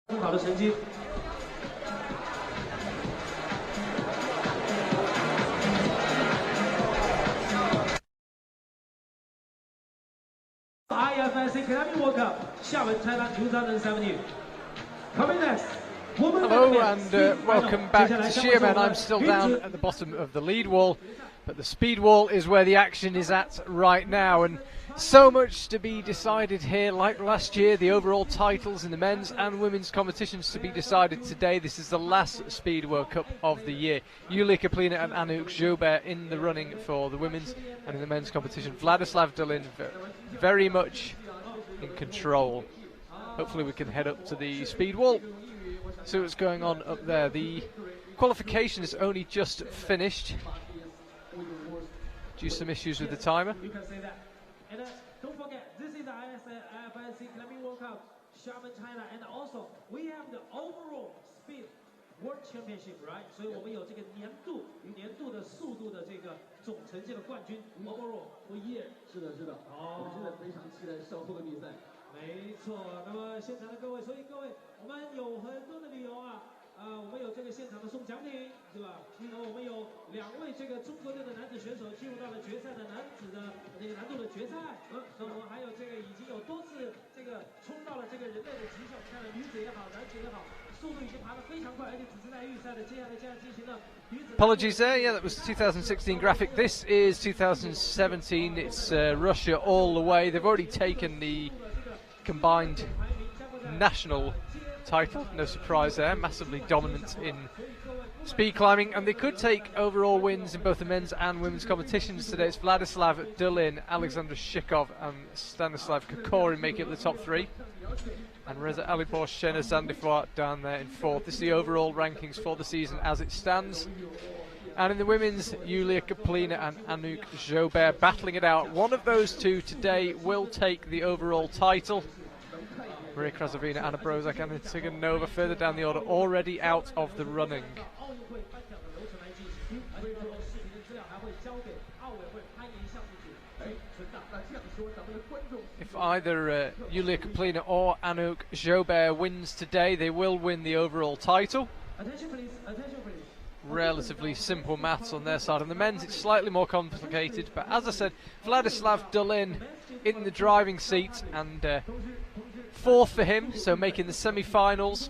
很好的成绩。IFSC Channel World Cup, Xiamen, China 2017. Coming next. Hello and welcome back to Xiamen. I'm still down at the bottom of the lead wall, but the speed wall is where the action is at right now, and so much to be decided here. Like last year, the overall titles in the men's and women's competitions to be decided today. This is the last Speed World Cup of the year. Yulia Kaplina and Anouk Joubert in the running for the women's, and in the men's competition, Vladislav Dolin very much in control. Hopefully we can head up to the speed wall, see what's going on up there. The qualification is only just finished due to some issues with the timer. And don't forget, this is the IFSC Climbing World Cup, Xiamen, China, and also we have the overall speed World Championship, right? 所以我们有这个年度的速度的这个总成绩的冠军 overall for year。是的，是的。哦，我们现在非常期待稍后的比赛。没错，那么现场的各位，所以各位，我们有很多的理由啊。我们有这个现场的送奖品，是吧？那么我们有2位这个中国队的男子选手进入到了决赛的男子的那个难度的决赛。那我们还有这个已经有多次这个冲到了这个人类的极限，看到女子也好，男子也好，速度已经爬得非常快，而且只是在预赛的接下来这样进行了女子。Apologies there, yeah, that was 2016 graphic. This is 2017. It's Russia all the way. They've already taken the combined national title, no surprise there, massively dominant in speed climbing, and they could take overall wins in both the men's and women's competitions today. It's Vladislav Dolin, Alexander Shikov and Stanislav Kokorin making up the top 3, and Reza Alipor, Shena Zandifar down there in 4th. This is the overall rankings for the season as it stands. And in the women's, Yulia Kaplina and Anouk Joubert battling it out. One of those two today will take the overall title. Maria Krasovina, Anna Brozak and Tsiganova further down the order, already out of the running. If either Yulia Kaplina or Anouk Joubert wins today, they will win the overall title. Attention please, attention please. Relatively simple maths on their side. On the men's, it's slightly more complicated, but as I said, Vladislav Dolin in the driving seat, and 4th for him, so making the semi-finals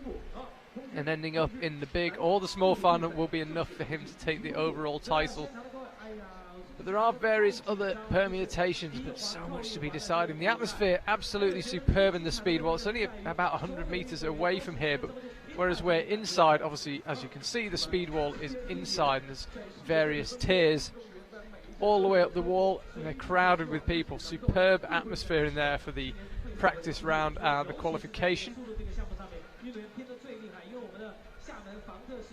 and ending up in the big or the small final will be enough for him to take the overall title. But there are various other permutations, but so much to be decided. The atmosphere absolutely superb in the speed wall. It's only about 100 meters away from here, but whereas we're inside, obviously, as you can see, the speed wall is inside, and there's various tiers all the way up the wall, and they're crowded with people. Superb atmosphere in there for the practice round and the qualification.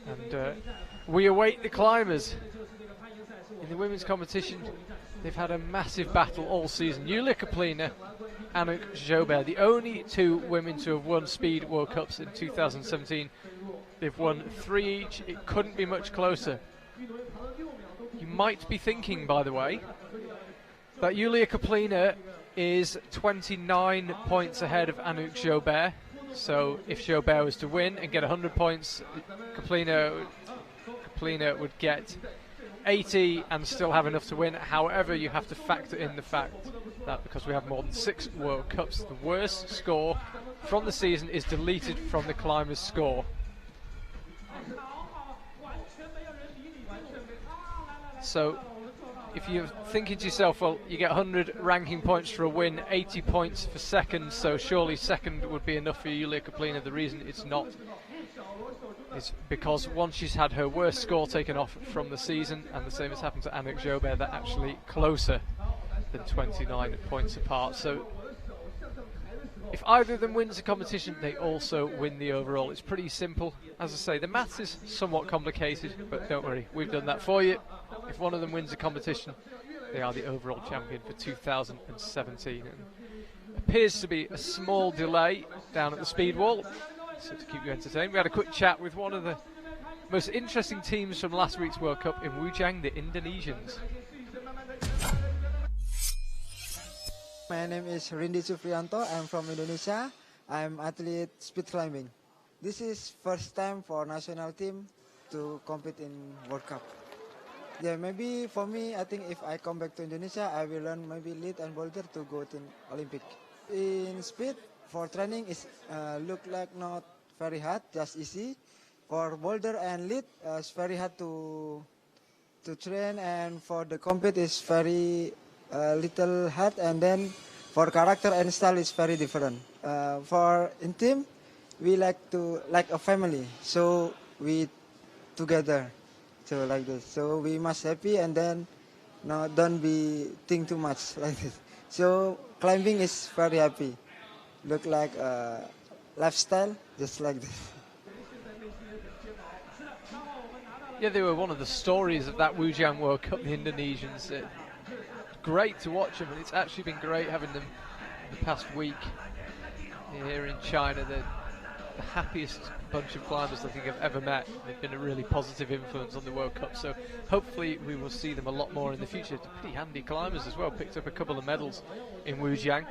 And we await the climbers. In the women's competition, they've had a massive battle all season. Yulia Kaplina, Anouk Joubert, the only 2 women to have won Speed World Cups in 2017. They've won 3 each. It couldn't be much closer. You might be thinking, by the way, that Yulia Kaplina is 29 points ahead of Anouk Joubert. So if Joubert was to win and get 100 points, Kaplina would get 80 and still have enough to win. However, you have to factor in the fact that because we have more than 6 World Cups, the worst score from the season is deleted from the climbers' score. So if you're thinking to yourself, well, you get 100 ranking points for a win, 80 points for second, so surely second would be enough for Yulia Kaplina. The reason it's not is because once she's had her worst score taken off from the season, and the same has happened to Anouk Joubert, they're actually closer than 29 points apart. So if either of them wins the competition, they also win the overall. It's pretty simple. As I say, the maths is somewhat complicated, but don't worry, we've done that for you. If one of them wins the competition, they are the overall champion for 2017. And appears to be a small delay down at the speed wall, so to keep you entertained. We had a quick chat with one of the most interesting teams from last week's World Cup in Wujang, the Indonesians. My name is Rindi Sufrianto. I'm from Indonesia. I'm athlete speed climbing. this is first time for national team to compete in World Cup. Yeah, maybe for me, I think if I come back to Indonesia, I will learn maybe lead and boulder to go to Olympic. In speed, for training, is look like not very hard, just easy. For boulder and lead, it's very hard to train, and for the compete is very little hard, and then for character and style is very different. For in team, we like a family, so we together, so like this. So we must happy, and then no, don't be think too much like this. So climbing is very happy, look like lifestyle, just like this. Yeah, they were one of the stories of that Wujiang World Cup, the Indonesians. Great to watch them, and it's actually been great having them the past week here in China. They're the happiest bunch of climbers I think I've ever met. They've been a really positive influence on the World Cup, so hopefully we will see them a lot more in the future. They're pretty handy climbers as well, picked up a couple of medals in Wujiang,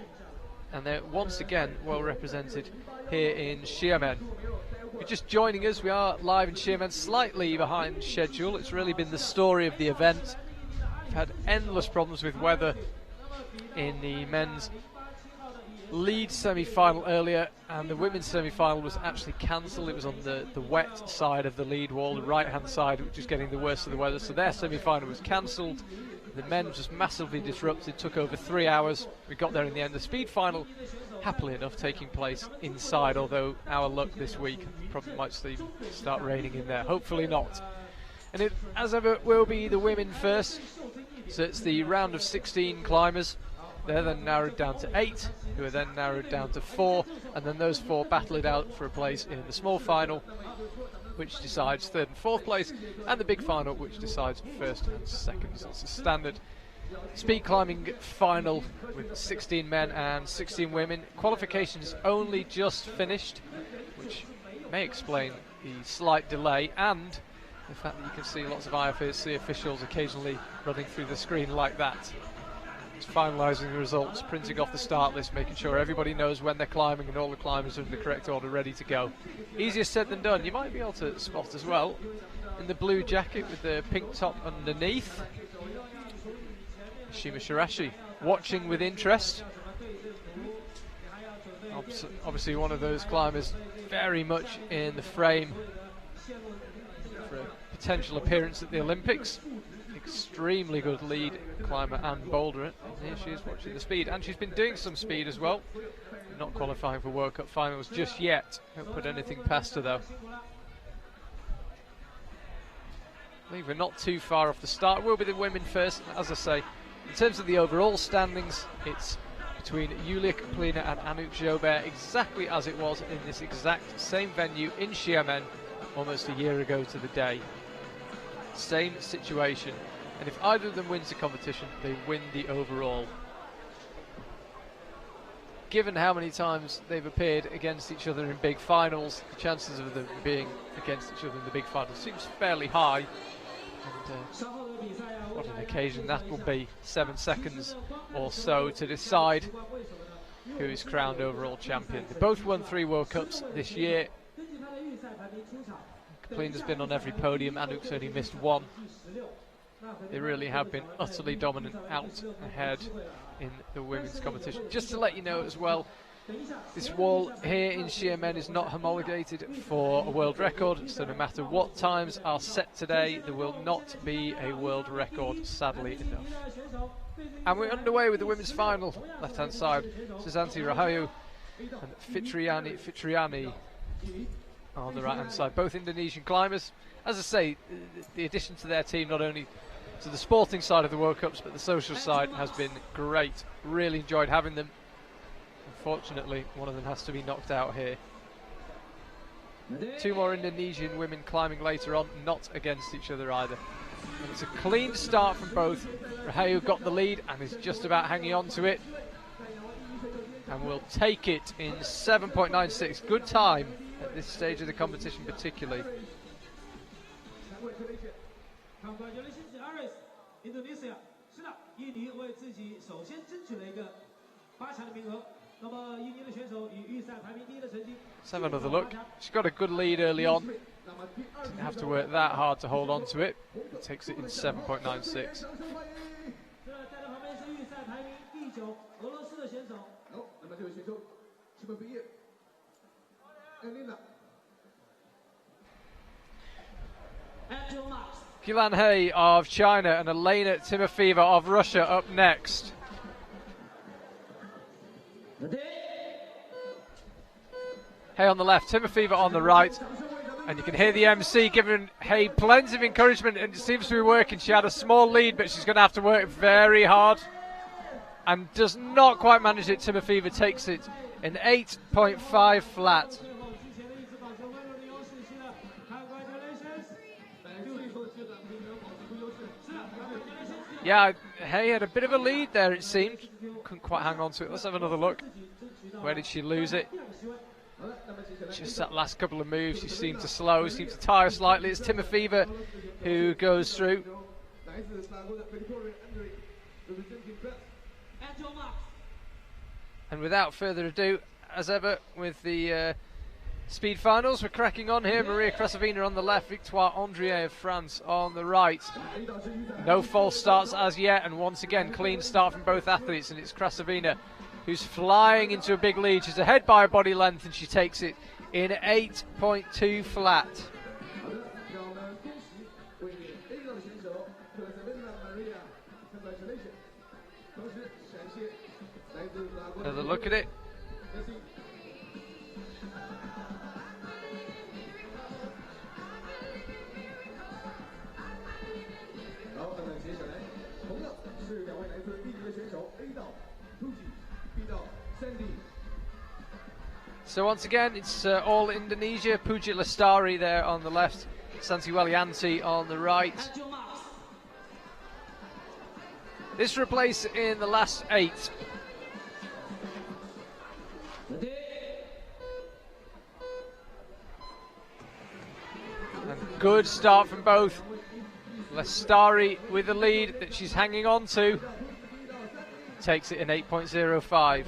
and they're once again well represented here in Xiamen. If you're just joining us, we are live in Xiamen, slightly behind schedule. It's really been the story of the event. We've had endless problems with weather in the men's lead semi-final earlier, and the women's semi-final was actually cancelled. It was on the wet side of the lead wall, the right-hand side, which is getting the worst of the weather, so their semi-final was cancelled. The men was massively disrupted, took over 3 hours. We got there in the end. The speed final, happily enough, taking place inside, although our luck this week probably might start raining in there. Hopefully not. And it, as ever, will be the women first. So it's the round of 16 climbers. They're then narrowed down to 8, who are then narrowed down to 4, and then those 4 battle it out for a place in the small final, which decides 3rd and 4th place, and the big final, which decides 1st and 2nd. So it's a standard speed climbing final with 16 men and 16 women. Qualifications only just finished, which may explain the slight delay, and the fact that you can see lots of IFSC officials occasionally running through the screen like that. It's finalising the results, printing off the start list, making sure everybody knows when they're climbing and all the climbers are in the correct order, ready to go. Easier said than done. You might be able to spot as well in the blue jacket with the pink top underneath, Shima Shirashi, watching with interest. Obviously one of those climbers very much in the frame for a potential appearance at the Olympics. Extremely good lead climber and boulderer. And here she is watching the speed, and she's been doing some speed as well. Not qualifying for World Cup finals just yet. Don't put anything past her though. I think we're not too far off the start. Will be the women first. As I say, in terms of the overall standings, it's between Yulia Kaplina and Anouk Jobert, exactly as it was in this exact same venue in Xiamen almost a year ago to the day. Same situation, and if either of them wins the competition, they win the overall. Given how many times they've appeared against each other in big finals, the chances of them being against each other in the big finals seems fairly high. And what an occasion that will be. 7 seconds or so to decide who is crowned overall champion. They both won 3 World Cups this year. Kaplina's been on every podium, Anouk's only missed 1. They really have been utterly dominant out ahead in the women's competition. Just to let you know as well, this wall here in Xiamen is not homologated for a world record, so no matter what times are set today, there will not be a world record, sadly enough. And we're underway with the women's final, left-hand side. Susanti Rahayu and Fitriani on the right-hand side, both Indonesian climbers. As I say, the addition to their team, not only to the sporting side of the World Cups, but the social side has been great. Really enjoyed having them. Unfortunately, one of them has to be knocked out here. 2 more Indonesian women climbing later on, not against each other either. And it's a clean start from both. Rahayu got the lead and is just about hanging on to it. And will take it in 7.96. Good time at this stage of the competition particularly. Let's have another look. She's got a good lead early on. Didn't have to work that hard to hold on to it. Takes it in 7.96. Qilan He of China and Elena Timofeeva of Russia up next. He on the left, Timofeeva on the right. And you can hear the MC giving He plenty of encouragement, and it seems to be working. She had a small lead, but she's going to have to work very hard. And does not quite manage it. Timofeeva takes it in 8.5 flat. Yeah, He had a bit of a lead there, it seemed. Couldn't quite hang on to it. Let's have another look. Where did she lose it? Just that last couple of moves, she seemed to slow, seemed to tire slightly. It's Timofeeva who goes through. And without further ado, as ever, with the speed finals, we're cracking on here. Maria Krasavina on the left, Victoire Andrier of France on the right. No false starts as yet, and once again, clean start from both athletes, and it's Krasavina who's flying into a big lead. She's ahead by a body length, and she takes it in 8.2 flat. Another look at it. So once again, it's all Indonesia. Puji Lestari there on the left, Santi Walianti on the right. This replace in the last 8. And good start from both. Lestari with the lead that she's hanging on to. Takes it in 8.05.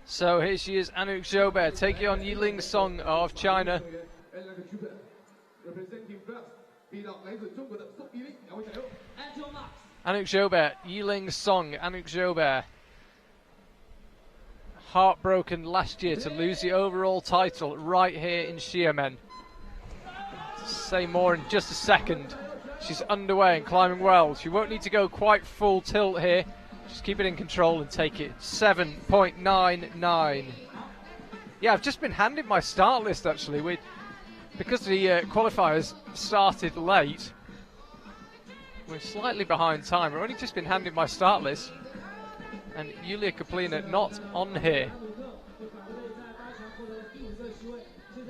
So here she is, Anouk Joubert, taking on Yiling Song of China. Anouk Joubert, Yiling Song, Anouk Joubert. Heartbroken last year to lose the overall title right here in Xiamen. Say more in just a second. She's underway and climbing well. She won't need to go quite full tilt here. Just keep it in control and take it 7.99. Yeah, I've just been handed my start list actually. Because the qualifiers started late, we're slightly behind time. I've only just been handed my start list. And Yulia Kaplina not on here.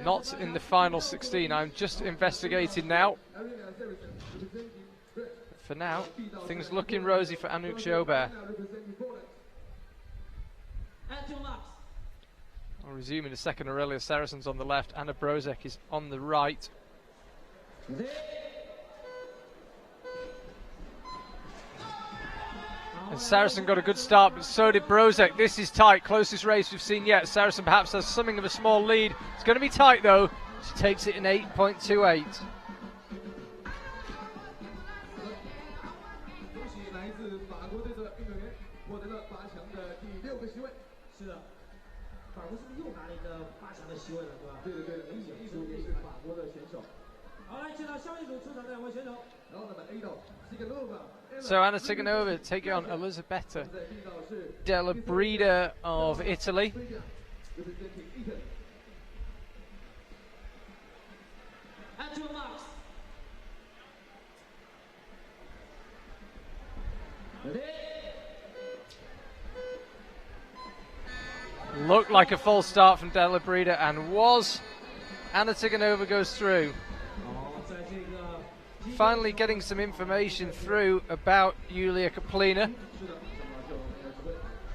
Not in the final 16. I'm just investigating now. For now, things looking rosy for Anouk Joubert. I'll resume in a second. Aurelia Saracens on the left. Anna Brozek is on the right. And Saracen got a good start, but so did Brozek. This is tight, closest race we've seen yet. Saracen perhaps has something of a small lead. It's going to be tight though. She takes it in 8.28. So Anna Tiganova taking on Elisabetta Della Brida of Italy. Looked like a false start from Della Brida and was. Anna Tiganova goes through. finally getting some information through about Yulia Kaplina.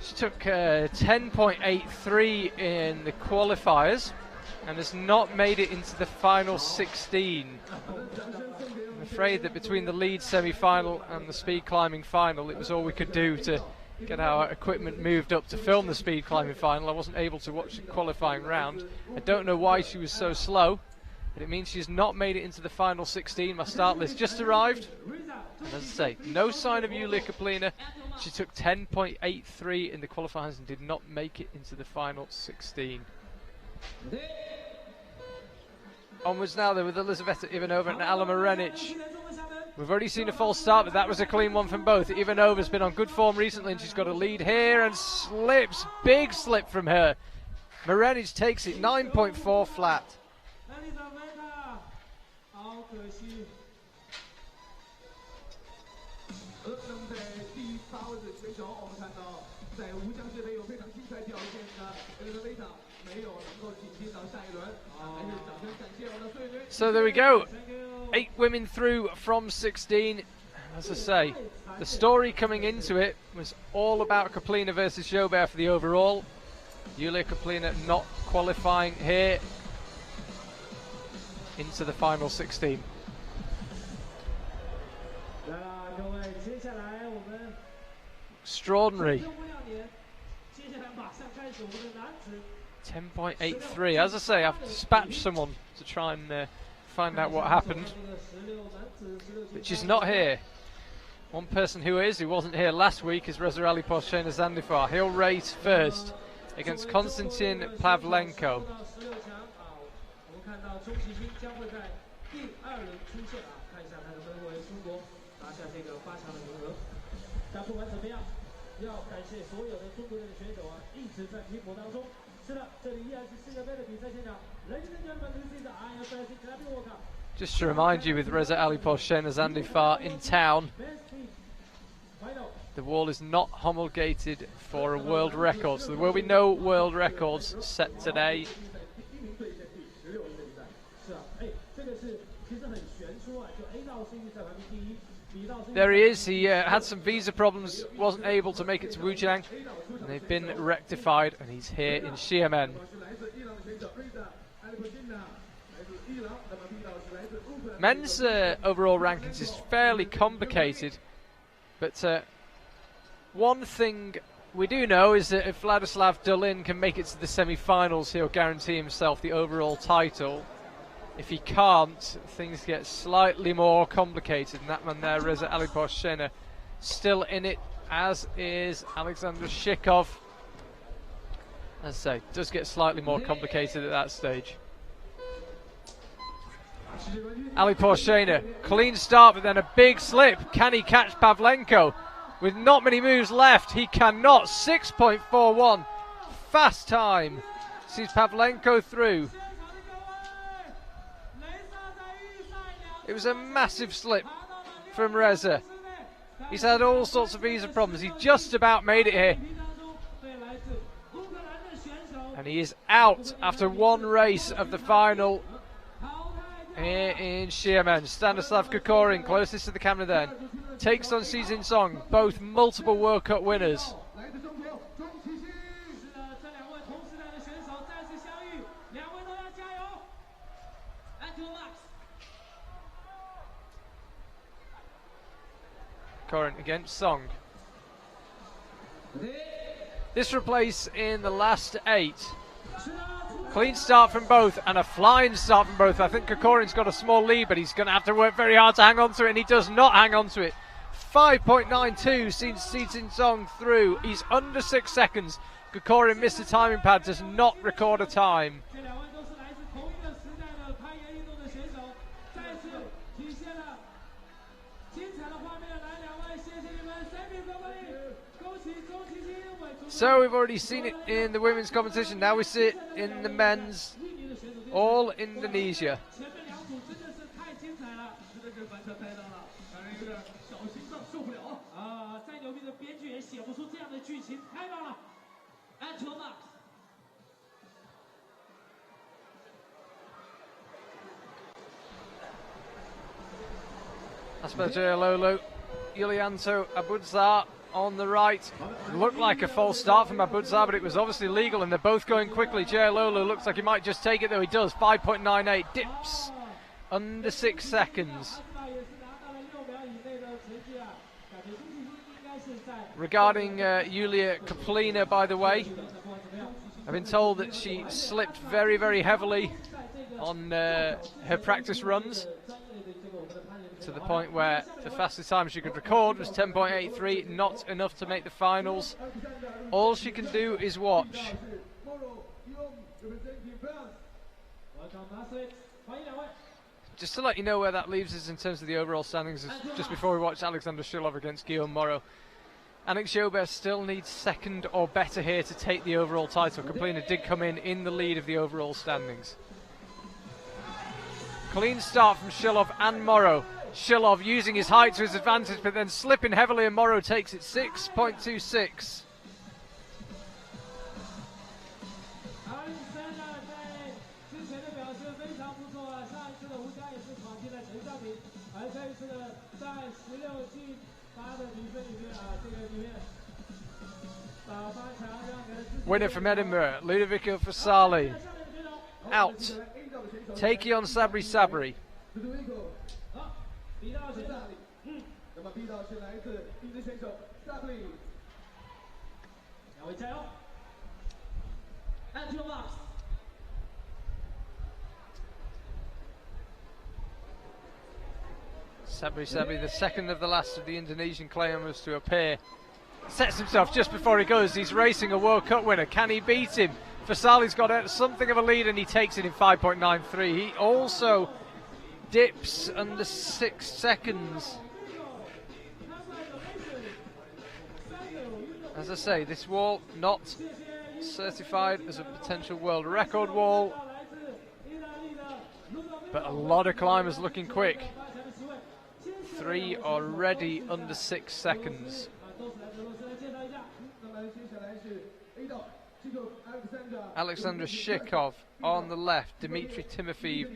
She took 10.83 in the qualifiers and has not made it into the final 16. I'm afraid that between the lead semi-final and the speed climbing final, it was all we could do to get our equipment moved up to film the speed climbing final. I wasn't able to watch the qualifying round. I don't know why she was so slow, but it means she's not made it into the final 16. My start list just arrived, and as I say, no sign of Yulia Kaplina. She took 10.83 in the qualifiers and did not make it into the final 16. Onwards now though with Elizaveta Ivanova and Ala Marenic. We've already seen a false start, but that was a clean one from both. Ivanova's been on good form recently and she's got a lead here and slips. Big slip from her. Marenic takes it 9.4 flat. So there we go. 8 women through from 16. As I say, the story coming into it was all about Kaplina versus Joubert for the overall. Yulia Kaplina not qualifying here into the final 16. Extraordinary. 10.83. As I say, I've dispatched someone to try and find out what happened, but she's not here. One person who wasn't here last week, is Reza Ali Porshena Zandifar. He'll race first against Konstantin Pavlenko. Just to remind you, with Reza Ali Porshena Zandifar in town, the wall is not homologated for a world record, so there will be no world records set today. There he is. He had some visa problems, wasn't able to make it to Wujiang, and they've been rectified, and he's here in Xiamen. Men's overall rankings is fairly complicated, but one thing we do know is that if Vladislav Dolin can make it to the semi-finals, he'll guarantee himself the overall title. If he can't, things get slightly more complicated, and that man there, Reza Ali Porshena, still in it, as is Alexander Shikov. As I say, does get slightly more complicated at that stage. Ali Porshena, clean start, but then a big slip. Can he catch Pavlenko? With not many moves left, he cannot. 6.41, fast time. Sees Pavlenko through. It was a massive slip from Reza. He's had all sorts of visa problems. He just about made it here. And he is out after one race of the final here in Xiamen. Stanislav Kokorin, closest to the camera then, takes on Xizin Song, both multiple World Cup winners. Kokorin against Song. This replace in the last 8. Clean start from both and a flying start from both. I think Kokorin's got a small lead, but he's going to have to work very hard to hang on to it, and he does not hang on to it. 5.92 since Xizin Song through. He's under 6 seconds. Kokorin missed the timing pad, does not record a time. So we've already seen it in the women's competition, now we see it in the men's, all Indonesia. Asper Jayalolo, Yulianto Abudzar on the right. It looked like a false start from Abudzar, but it was obviously legal, and they're both going quickly. Jayalolo looks like he might just take it, though he does. 5.98, dips under 6 seconds. Regarding Yulia Kaplina, by the way, I've been told that she slipped very, very heavily on her practice runs, to the point where the fastest time she could record was 10.83, not enough to make the finals. All she can do is watch. Just to let you know where that leaves us in terms of the overall standings, just before we watch Alexander Shilov against Guillaume Moreau. Anik Joubert still needs second or better here to take the overall title. Kaplina did come in the lead of the overall standings. Clean start from Shilov and Moreau. Shilov using his height to his advantage, but then slipping heavily, and Moreau takes it 6.26. Winner from Edinburgh, Ludovico Fasali. Out. Takey on Sabri Sabri. Sabri Sabri, the second of the last of the Indonesian claimers to appear. Sets himself just before he goes. He's racing a World Cup winner. Can he beat him? Fasali's got something of a lead, and he takes it in 5.93. He also dips under 6 seconds. As I say, this wall not certified as a potential world record wall, but a lot of climbers looking quick. 3 already under 6 seconds. Alexander Shikov on the left, Dmitry Timofeev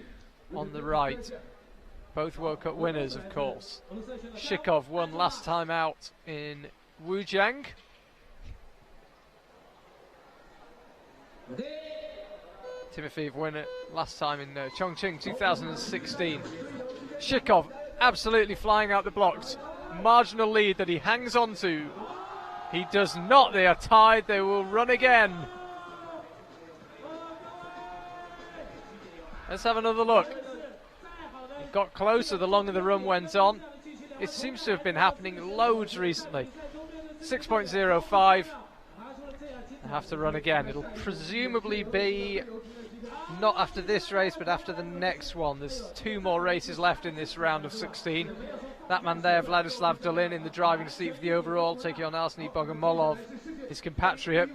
on the right. Both World Cup winners, of course. Shikov won last time out in Wujiang. Timofeev winner last time in Chongqing 2016. Shikov absolutely flying out the blocks. Marginal lead that he hangs on to. He does not. They are tied. They will run again. Let's have another look. It got closer the longer the run went on. It seems to have been happening loads recently. 6.05. I have to run again. It'll presumably be not after this race, but after the next one. There's 2 more races left in this round of 16. That man there, Vladislav Dolin, in the driving seat for the overall, taking on Arseny Bogomolov, his compatriot.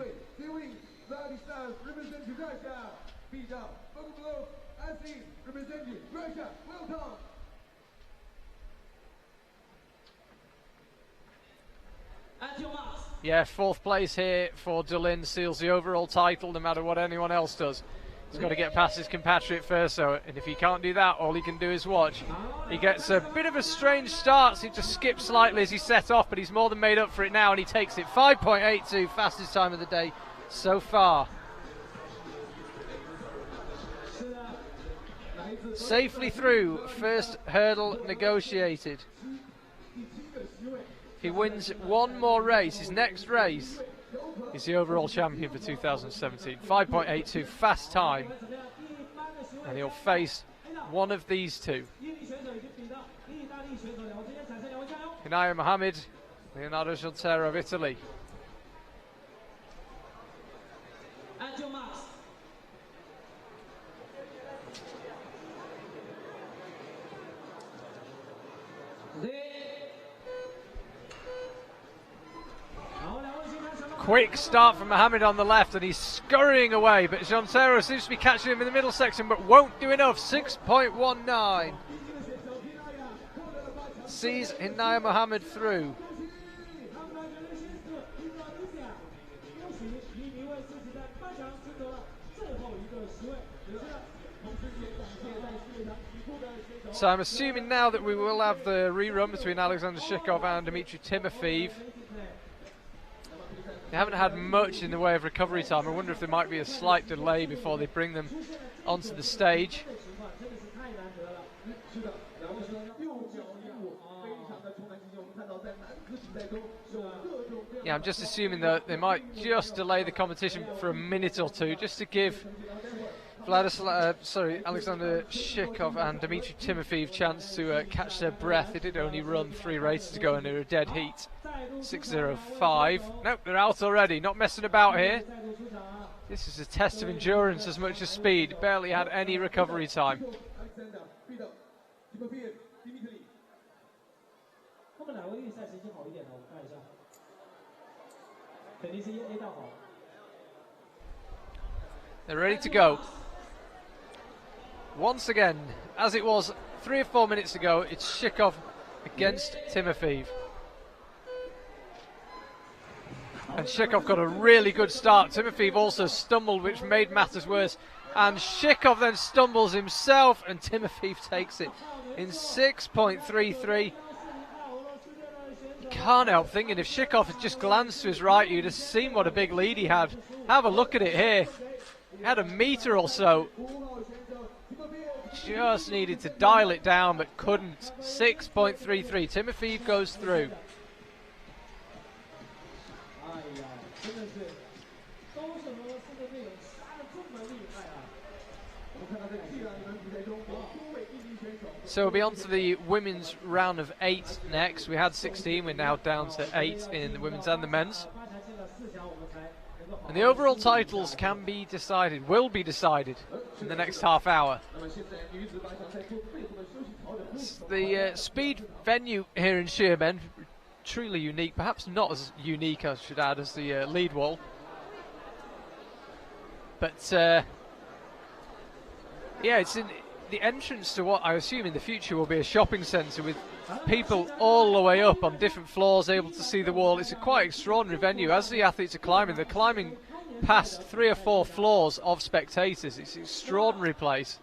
Yeah, 4th place here for Dolin seals the overall title no matter what anyone else does. He's got to get past his compatriot first, though, and if he can't do that, all he can do is watch. He gets a bit of a strange start, seems to skip slightly as he set off, but he's more than made up for it now, and he takes it 5.82, fastest time of the day so far. Safely through, first hurdle negotiated. If he wins one more race, his next race, he's the overall champion for 2017. 5.82 fast time, and he'll face one of these two. Hinaya Mohammed, Leonardo Giultero of Italy. Quick start from Mohammed on the left, and he's scurrying away, but Giultero seems to be catching him in the middle section, but won't do enough. 6.19 sees Hinaya Mohammed through. So I'm assuming now that we will have the rerun between Alexander Shikov and Dmitry Timofeev. They haven't had much in the way of recovery time. I wonder if there might be a slight delay before they bring them onto the stage. Yeah, I'm just assuming that they might just delay the competition for a minute or two, just to give Alexander Shikov and Dmitry Timofeev chance to catch their breath. They did only run 3 races ago and they're a dead heat. 6:05. Nope, they're out already. Not messing about here. This is a test of endurance as much as speed. Barely had any recovery time. They're ready to go. Once again, as it was 3 or 4 minutes ago, it's Shikov against Timofeev. And Shikov got a really good start. Timofeev also stumbled, which made matters worse. And Shikov then stumbles himself, and Timofeev takes it in 6.33. You can't help thinking if Shikov had just glanced to his right, you'd have seen what a big lead he had. Have a look at it here. He had a metre or so. Just needed to dial it down, but couldn't. 6.33. Timofeev goes through. So we'll be on to the women's round of 8 next. We had 16, we're now down to 8 in the women's and the men's. And the overall titles can be decided, will be decided in the next half hour. The speed venue here in Xiamen, truly unique, perhaps not as unique, I should add, as the lead wall. But yeah, it's in the entrance to what I assume in the future will be a shopping centre with people all the way up on different floors able to see the wall. It's a quite extraordinary venue. As the athletes are climbing, they're climbing past 3 or 4 floors of spectators. It's an extraordinary place.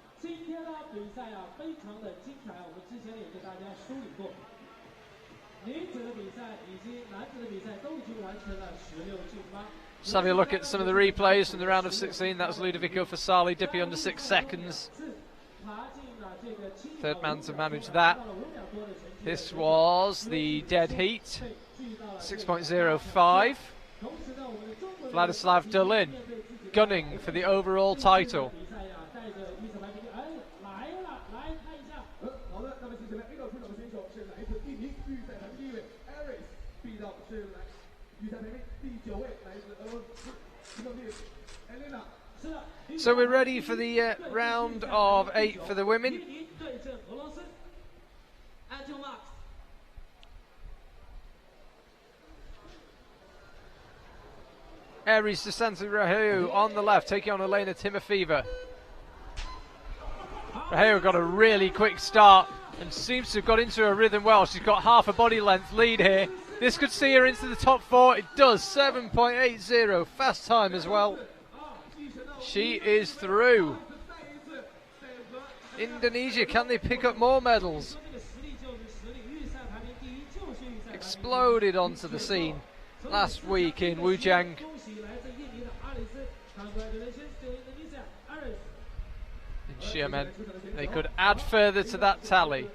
Just having a look at some of the replays from the round of 16. That was Ludovico Fasali, dipping under 6 seconds. Third man to manage that. This was the dead heat, 6.05. Vladislav Dolin gunning for the overall title. So we're ready for the round of 8 for the women. Aries DeSantis Raheu on the left, taking on Elena Timofeeva. Raheu got a really quick start and seems to have got into her rhythm well. She's got half a body length lead here. This could see her into the top 4. It does. 7.80, fast time as well. She is through. Indonesia, can they pick up more medals? Exploded onto the scene last week in Wujiang. In Xiamen, they could add further to that tally.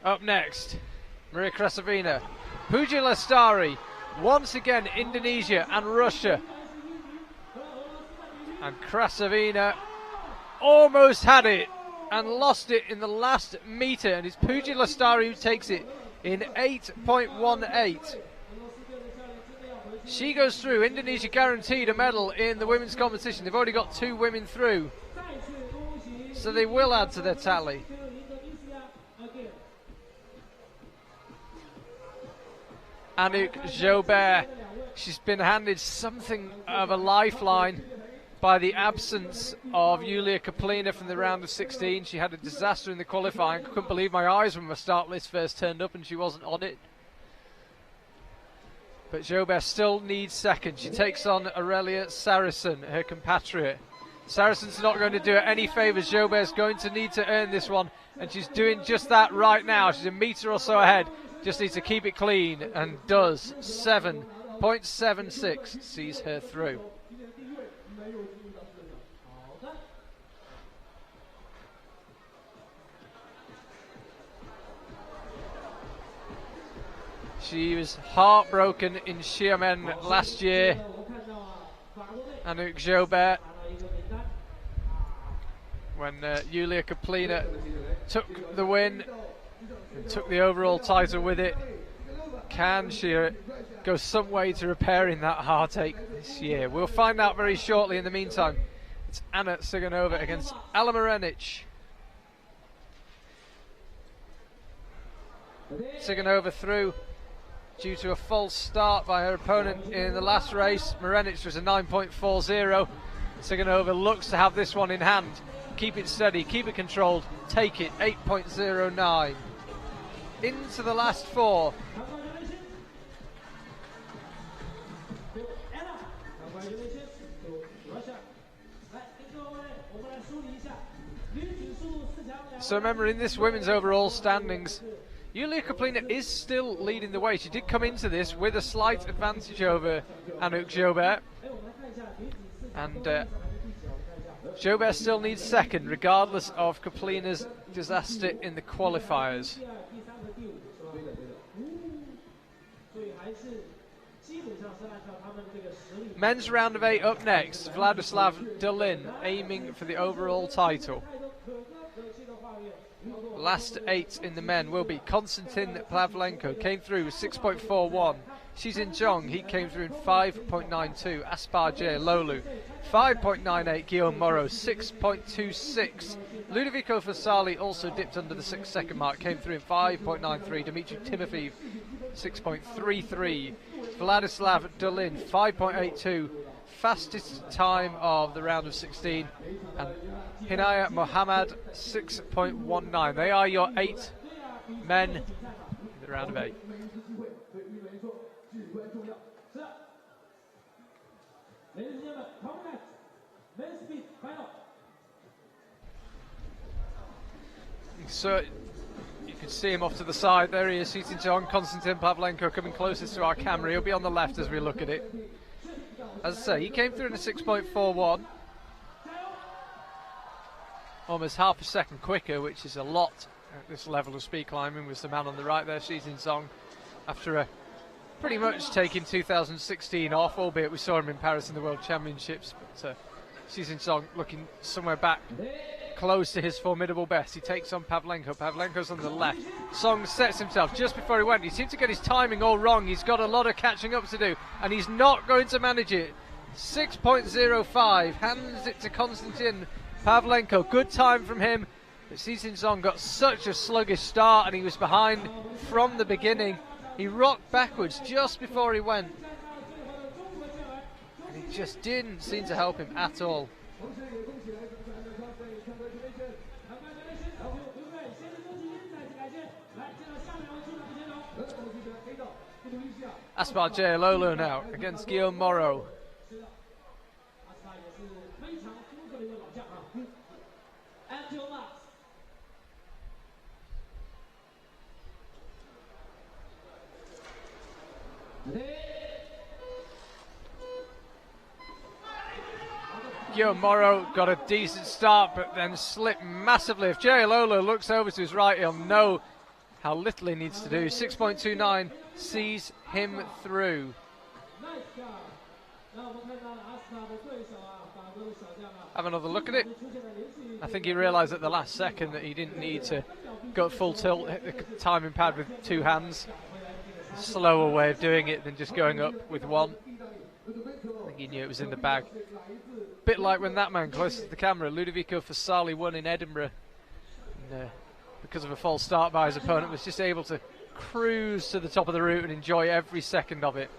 Up next, Maria Krasavina, Puja Lestari, once again Indonesia and Russia. And Krasavina almost had it and lost it in the last metre, and it's Puja Lestari who takes it in 8.18. She goes through. Indonesia guaranteed a medal in the women's competition. They've already got 2 women through, so they will add to their tally. Anouk Jobert, she's been handed something of a lifeline by the absence of Yulia Kaplina from the round of 16. She had a disaster in the qualifying. I couldn't believe my eyes when my start list first turned up and she wasn't on it. But Jobert still needs second. She takes on Aurelia Saracen, her compatriot. Saracen's not going to do her any favours. Jobert's going to need to earn this one, and she's doing just that right now. She's a metre or so ahead. Just needs to keep it clean, and does. 7.76 sees her through. She was heartbroken in Xiamen last year. Anouk Jobert, when Yulia Kaplina took the win and took the overall title with it. Can she go some way to repairing that heartache this year? We'll find out very shortly. In the meantime, it's Anna Tsiganova against Ala Marenic. Tsiganova through due to a false start by her opponent in the last race. Marenic was a 9.40. Tsiganova looks to have this one in hand. Keep it steady, keep it controlled, take it. 8.09. Into the last four. So remember, in this women's overall standings, Yulia Kaplina is still leading the way. She did come into this with a slight advantage over Anouk Jobert. And Jobert still needs second, regardless of Kaplina's disaster in the qualifiers. Men's round of 8 up next. Vladislav Dolin aiming for the overall title. Last 8 in the men will be Konstantin Pavlenko, came through with 6.41. Xizin Zhong, he came through in 5.92. Aspar Lolu, 5.98. Guillaume Moreau, 6.26. Ludovico Fasali also dipped under the 6 second mark, came through in 5.93. Dmitry Timofeev, 6.33. Vladislav Dolin, 5.82. Fastest time of the round of 16. And Hinaya Mohammad, 6.19. They are your 8 men in the round of 8. So you can see him off to the side. There he is, Xizin Zhong. Konstantin Pavlenko coming closest to our camera. He'll be on the left as we look at it. As I say, he came through in a 6.41. Almost half a second quicker, which is a lot at this level of speed climbing, with the man on the right there, Xizin Zhong, after pretty much taking 2016 off, albeit we saw him in Paris in the World Championships. But Xizin Zhong looking somewhere back close to his formidable best. He takes on Pavlenko. Pavlenko's on the left. Song sets himself just before he went. He seemed to get his timing all wrong. He's got a lot of catching up to do, and he's not going to manage it. 6.05, hands it to Konstantin Pavlenko. Good time from him. But Xizin Zhong got such a sluggish start, and he was behind from the beginning. He rocked backwards just before he went, and it just didn't seem to help him at all. Aspar Lolo now against Guillaume Moreau. Guillaume Moreau got a decent start, but then slipped massively. If Jay Lolo looks over to his right, he'll know how little he needs to do. 6.29 sees him through. Have another look at it. I think he realised at the last second that he didn't need to go full tilt, hit the timing pad with 2 hands. Slower way of doing it than just going up with 1. I think he knew it was in the bag. Bit like when that man closest to the camera, Ludovico Fasali, won in Edinburgh. And, because of a false start by his opponent, was just able to cruise to the top of the route and enjoy every second of it.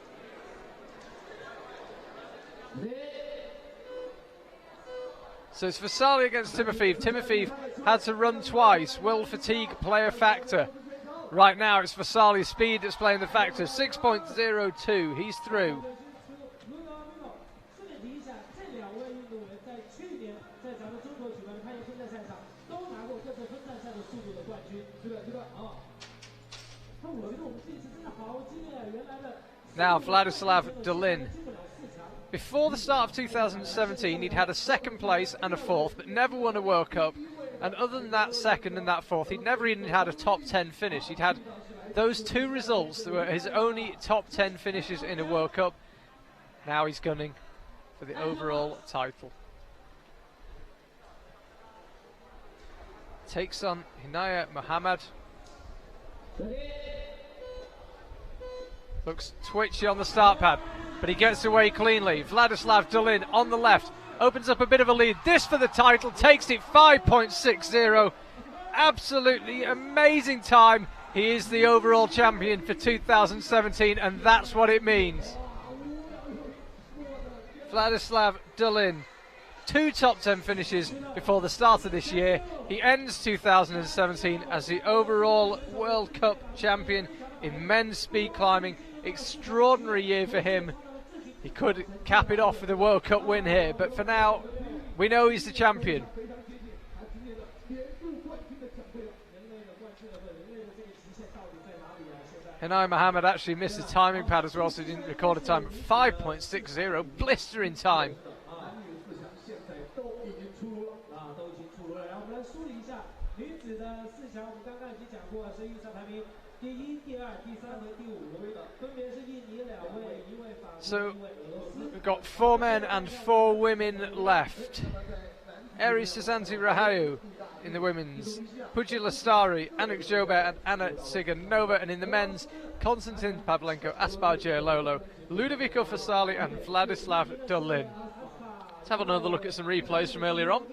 So it's Vasali against Timofeev. Timofeev had to run twice. Will fatigue play a factor? Right now it's Vasali's speed that's playing the factor. 6.02. He's through. Now Vladislav Dolin. Before the start of 2017, he'd had a second place and a fourth, but never won a World Cup. And other than that second and that fourth, he'd never even had a top 10 finish. He'd had those two results that were his only top 10 finishes in a World Cup. Now he's gunning for the overall title. Takes on Hinaya Muhammad. Looks twitchy on the start pad, but he gets away cleanly. Vladislav Dolin on the left, opens up a bit of a lead. This for the title, takes it 5.60. Absolutely amazing time. He is the overall champion for 2017, and that's what it means. Vladislav Dolin, 2 top 10 finishes before the start of this year. He ends 2017 as the overall World Cup champion in men's speed climbing. Extraordinary year for him. He could cap it off with a World Cup win here, but for now, we know he's the champion. Hinay Muhammad actually missed the timing pad as well, so he didn't record a time at 5.60, blistering time. So we've got 4 men and 4 women left. Eri Susanti Rahayu in the women's, Puji Lastari, Anuk Jobert and Anna Tsiganova, and in the men's, Konstantin Pavlenko, Aspar Lolo, Ludovico Vasali and Vladislav Dolin. Let's have another look at some replays from earlier on.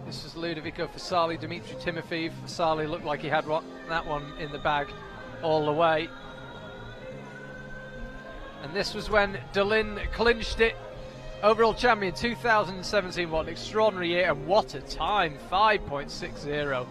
This is Ludovico Vasali, Dmitry Timofeev. Vasali looked like he had that one in the bag all the way. And this was when Dolin clinched it. Overall champion 2017, what an extraordinary year, and what a time, 5.60.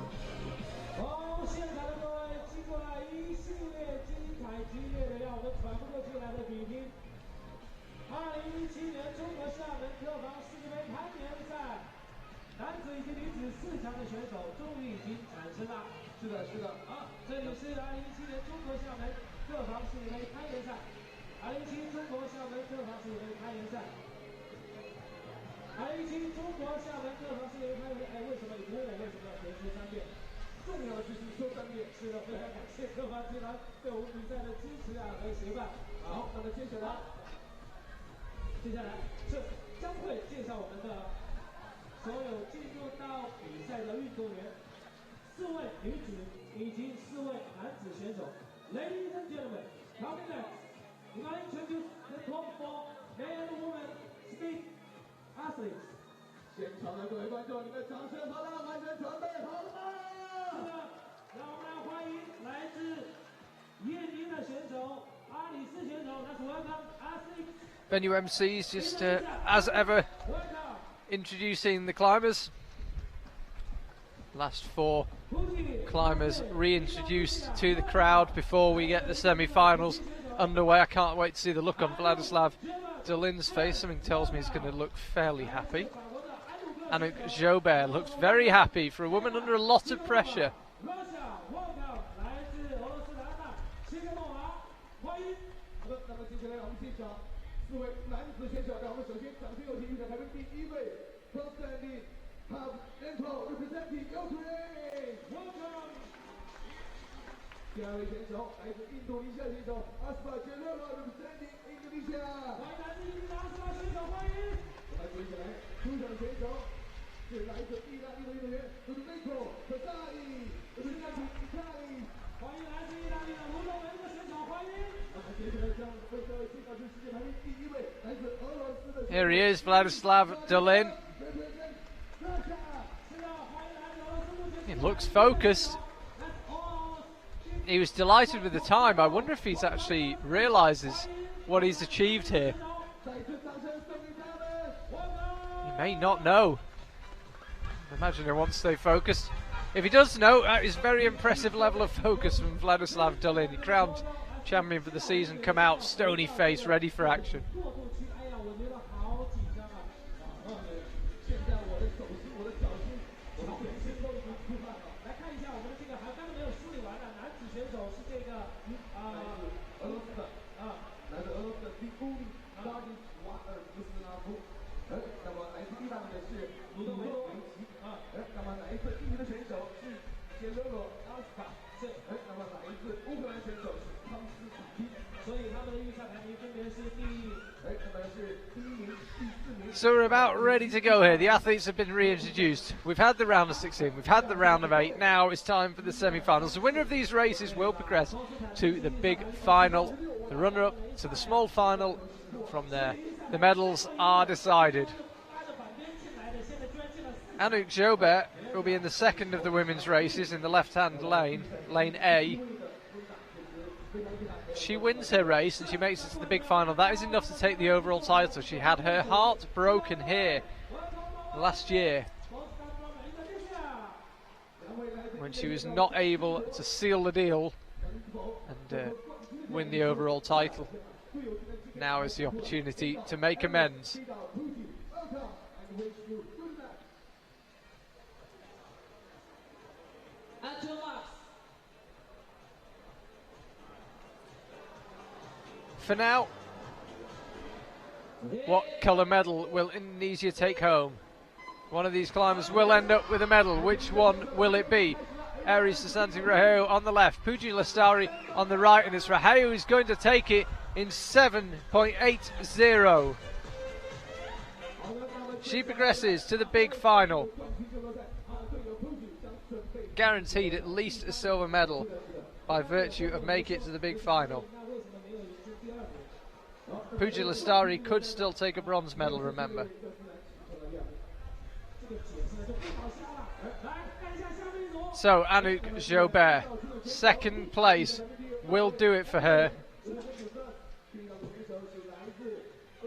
Ladies and gentlemen, coming next, we will introduce the top 4 men and women speed athletes. 现场的各位观众，你们掌声好了，完全准备好了吗？是的，让我们来欢迎来自燕宁的选手阿里斯选手。Let's welcome athletes. Venue MCs just as ever introducing the climbers. Last 4 climbers reintroduced to the crowd before we get the semi-finals underway. I can't wait to see the look on Vladislav Dolin's face. Something tells me he's going to look fairly happy. Anuk Jobert looks very happy for a woman under a lot of pressure. 4位男子选手，让我们首先掌声有请预赛排名第1位 ，Outstanding Continental representing Ukraine。第2位选手来自印度尼西亚选手阿斯巴杰勒罗 representing Indonesia。欢迎来自印度的阿斯巴选手，欢迎。我们接下来出场选手是来自意大利的运动员 Furtherance Casari representing Italy。欢迎来自意大利的卢东文的选手，欢迎。接下来将为各位介绍出世界排名第1位来自俄罗斯的。Here he is, Vladislav Dolin. He looks focused. He was delighted with the time. I wonder if he's actually realises what he's achieved here. He may not know. I imagine he wants to stay focused. If he does know, that is very impressive level of focus from Vladislav Dolin. He crowned champion for the season, come out stony face, ready for action. So we're about ready to go here. The athletes have been reintroduced. We've had the round of 16, we've had the round of 8. Now it's time for the semi-finals. The winner of these races will progress to the big final. The runner-up to the small final. From there, the medals are decided. Anouk Jobert will be in the second of the women's races in the left-hand lane, lane A. She wins her race and she makes it to the big final. That is enough to take the overall title. She had her heart broken here last year when she was not able to seal the deal and win the overall title. Now is the opportunity to make amends. For now, what colour medal will Indonesia take home? One of these climbers will end up with a medal. Which one will it be? Aries Susanti Rahayu on the left, Puji Lestari on the right, and it's Rahayu who's going to take it in 7.80. She progresses to the big final. Guaranteed at least a silver medal by virtue of making it to the big final. Puji Lestari could still take a bronze medal, remember. So Anouk Jobert, second place, will do it for her.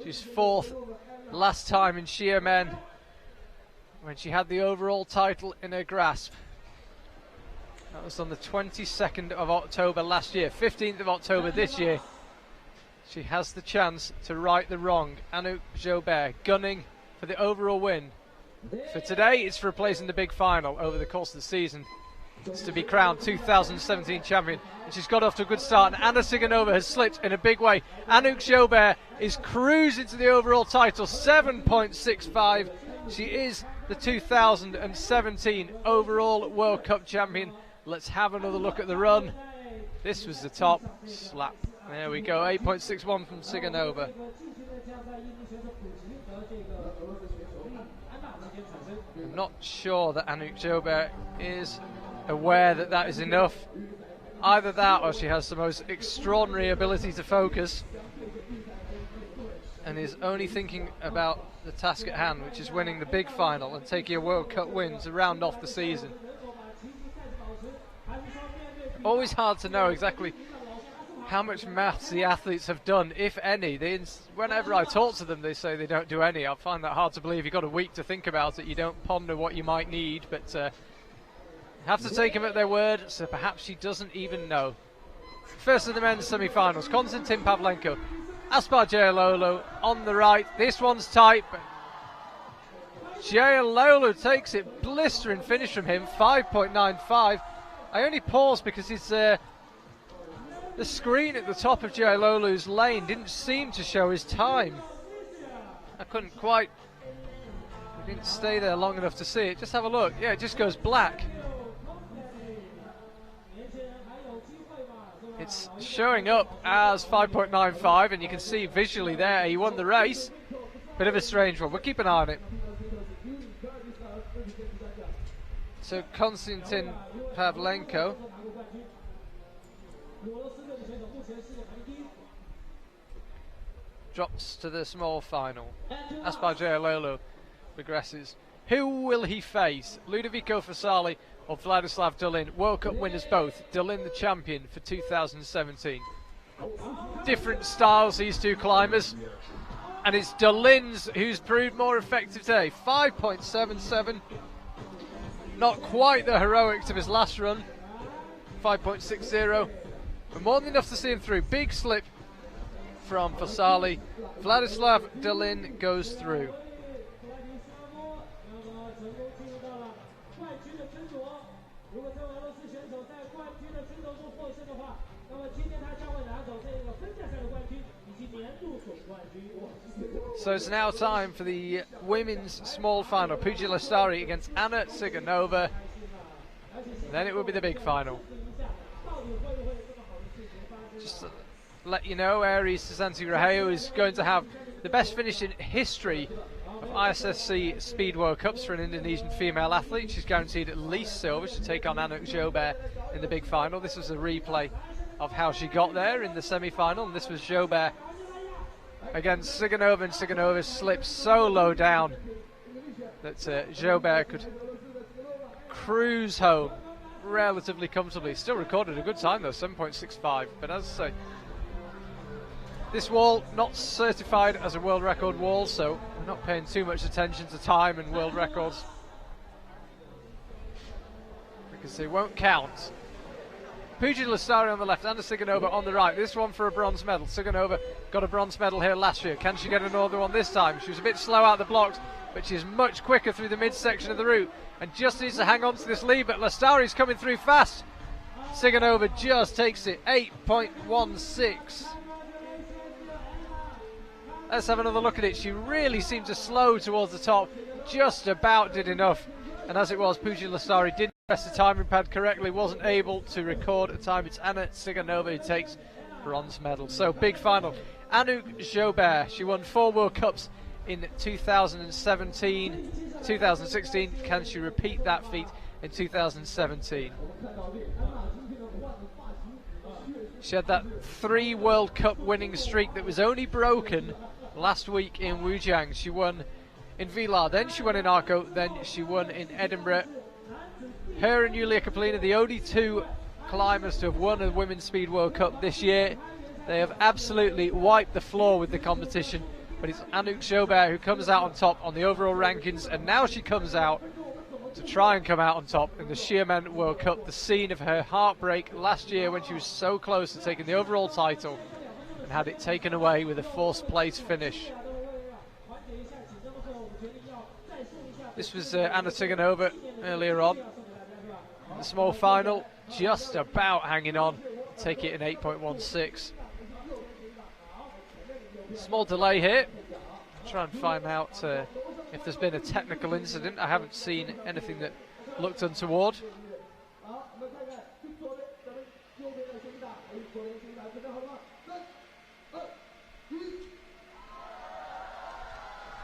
She's fourth last time in Xiamen when she had the overall title in her grasp. That was on the 22nd of October last year, 15th of October this year. She has the chance to right the wrong. Anouk Jobert gunning for the overall win. For today, it's for replacing the big final over the course of the season. It's to be crowned 2017 champion. And she's got off to a good start. And Anna Siganova has slipped in a big way. Anouk Jobert is cruising to the overall title, 7.65. She is the 2017 overall World Cup champion. Let's have another look at the run. This was the top slap. There we go, 8.61 from Siganova. I'm not sure that Anouk Jobert is aware that that is enough. Either that or she has the most extraordinary ability to focus and is only thinking about the task at hand, which is winning the big final and taking a World Cup win to round off the season. Always hard to know exactly how much maths the athletes have done, if any. Whenever I talk to them, they say they don't do any. I find that hard to believe. You've got a week to think about it. You don't ponder what you might need, but have to take them at their word, so perhaps she doesn't even know. First of the men's semi-finals, Konstantin Pavlenko, Aspar Jayalolu on the right. This one's tight, but Jayalolu takes it. Blistering finish from him, 5.95. I only pause because his The screen at the top of Jaiololu's lane didn't seem to show his time. I couldn't quite, we didn't stay there long enough to see it. Just have a look. Yeah, it just goes black. It's showing up as 5.95, and you can see visually there he won the race. Bit of a strange one. We'll keep an eye on it. So Konstantin Pavlenko drops to the small final. Aspar Jaiololu progresses. Who will he face? Ludovico Fasali or Vladislav Dolin? World Cup winners both. Dolin the champion for 2017. Different styles, these two climbers. And it's Dolin's who's proved more effective today. 5.77. Not quite the heroics of his last run. 5.60. But more than enough to see him through. Big slip from Fasali. Vladislav Dolin goes through. So it's now time for the women's small final. Pooja Lastari against Anna Tsiganova. And then it will be the big final. Just to let you know, Aries Susanti-Raheo is going to have the best finish in history of IFSC Speed World Cups for an Indonesian female athlete. She's guaranteed at least silver. She'll take on Anouk Jobert in the big final. This was a replay of how she got there in the semi-final, and this was Jobert against Tsiganova, and Tsiganova slipped so low down that Jobert could cruise home relatively comfortably. Still recorded a good time though, 7.65. But as I say, this wall not certified as a world record wall, so we're not paying too much attention to time and world records because they won't count. Pooja Lastari on the left, Anna Tsiganova on the right. This one for a bronze medal. Tsiganova got a bronze medal here last year. Can she get another one this time? She was a bit slow out the blocks, but she's much quicker through the midsection of the route and just needs to hang on to this lead, but Lastari's coming through fast. Tsiganova just takes it, 8.16. Let's have another look at it. She really seemed to slow towards the top, just about did enough. And as it was, Pooja Lastari didn't press the timing pad correctly, wasn't able to record a time. It's Anna Tsiganova who takes bronze medal. So big final. Anouk Jobert, she won 4 World Cups in 2017, 2016. Can she repeat that feat in 2017? She had that 3 World Cup winning streak that was only broken last week in Wujiang. She won in Villars, then she won in Arco, then she won in Edinburgh. Her and Yulia Kaplina, the only 2 climbers to have won a Women's Speed World Cup this year. They have absolutely wiped the floor with the competition, but it's Anouk Jobert who comes out on top on the overall rankings, and now she comes out to try and come out on top in the Xiamen World Cup, the scene of her heartbreak last year when she was so close to taking the overall title and had it taken away with a 4th place finish. This was Anna Tsiganova earlier on. The small final, just about hanging on, take it in 8.16. Small delay here. Try and find out if there's been a technical incident. I haven't seen anything that looked untoward.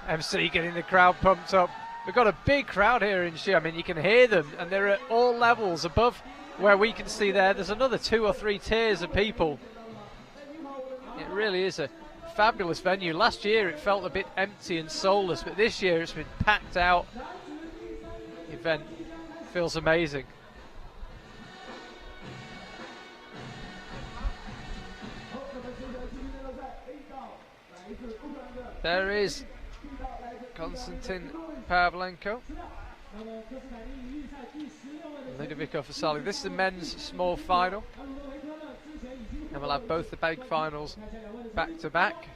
MC getting the crowd pumped up. We've got a big crowd here in Xiamen. You can hear them, and they're at all levels above where we can see there. There's another 2 or 3 tiers of people. It really is a fabulous venue. Last year it felt a bit empty and soulless, but this year it's been packed out. The event feels amazing. There is Konstantin Pavlenko, Ludovico Fasali. This is the men's small final, and we'll have both the big finals back to back.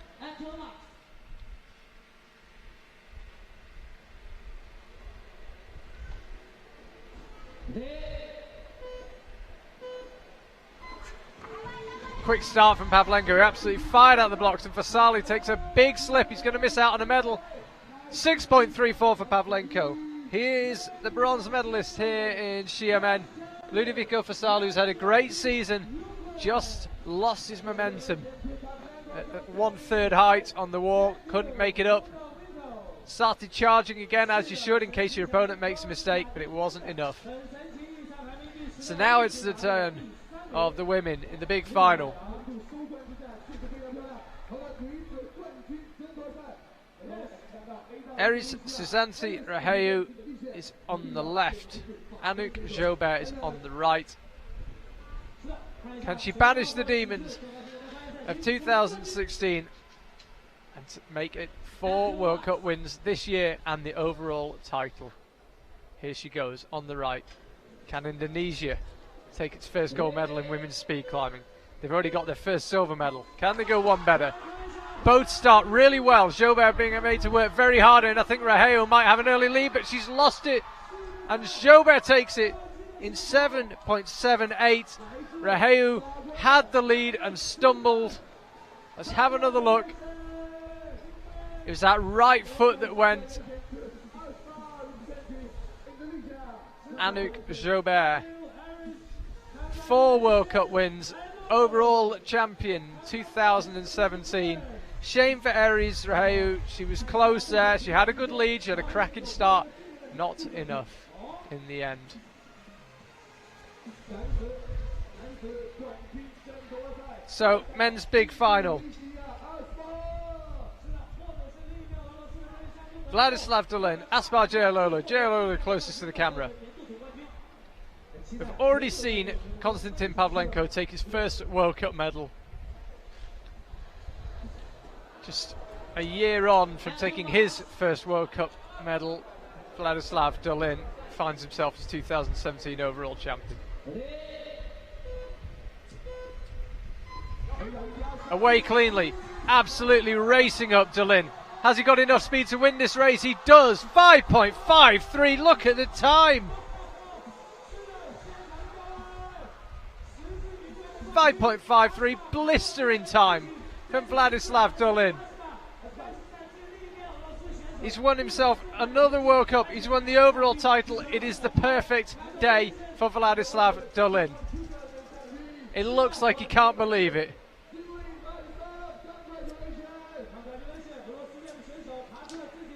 quick start from Pavlenko, who absolutely fired out the blocks, and Fasali takes a big slip. He's going to miss out on a medal. 6.34 for Pavlenko. He is the bronze medalist here in Xiamen. Ludovico Fasali, who's had a great season, just lost his momentum at 1/3 height on the wall, couldn't make it up. Started charging again, as you should, in case your opponent makes a mistake, but it wasn't enough. So now it's the turn of the women in the big final. Eris Susanti Raheu is on the left. Anouk Jobert is on the right. Can she banish the demons of 2016 and make it 4 World Cup wins this year and the overall title? Here she goes on the right. Can Indonesia take its first gold medal in women's speed climbing? They've already got their first silver medal. Can they go one better? Both start really well. Jobert being made to work very hard, and I think Raheu might have an early lead, but she's lost it. And Jobert takes it in 7.78. Raheu had the lead and stumbled. Let's have another look. It was that right foot that went. Anouk Jobert. 4 World Cup wins. Overall champion 2017. Shame for Eris Raheu. She was close there. She had a good lead. She had a cracking start. Not enough in the end. So, men's big final. Vladislav Dolin, Aspar Jayalolo closest to the camera. We've already seen Konstantin Pavlenko take his first World Cup medal. Just a year on from taking his first World Cup medal, Vladislav Dolin finds himself as 2017 overall champion. Away cleanly, absolutely racing up Dolin. Has he got enough speed to win this race? He does. 5.53, look at the time. 5.53, blistering time from Vladislav Dolin. He's won himself another World Cup. He's won the overall title. It is the perfect day for Vladislav Dolin. It looks like he can't believe it.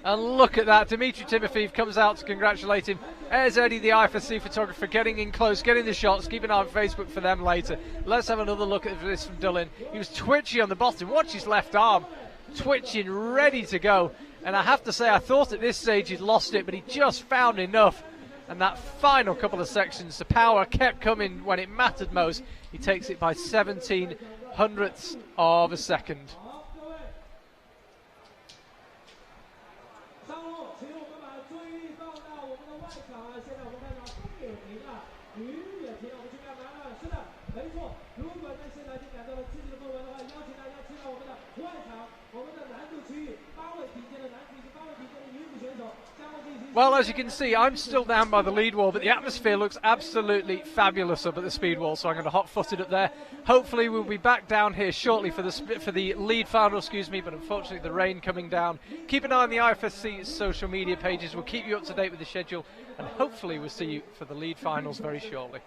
And look at that, Dmitry Timofeev comes out to congratulate him. There's Eddie, the IFSC photographer, getting in close, getting the shots. Keep an eye on Facebook for them later. Let's have another look at this from Dolin. He was twitchy on the bottom. Watch his left arm. Twitching, ready to go. And I have to say, I thought at this stage he'd lost it, but he just found enough. And that final couple of sections, the power kept coming when it mattered most. He takes it by 17 hundredths of a second. Well, as you can see, I'm still down by the lead wall, but the atmosphere looks absolutely fabulous up at the speed wall, so I'm going to hot-foot it up there. Hopefully we'll be back down here shortly for the lead final, but unfortunately the rain coming down. Keep an eye on the IFSC social media pages. We'll keep you up to date with the schedule, and hopefully we'll see you for the lead finals very shortly.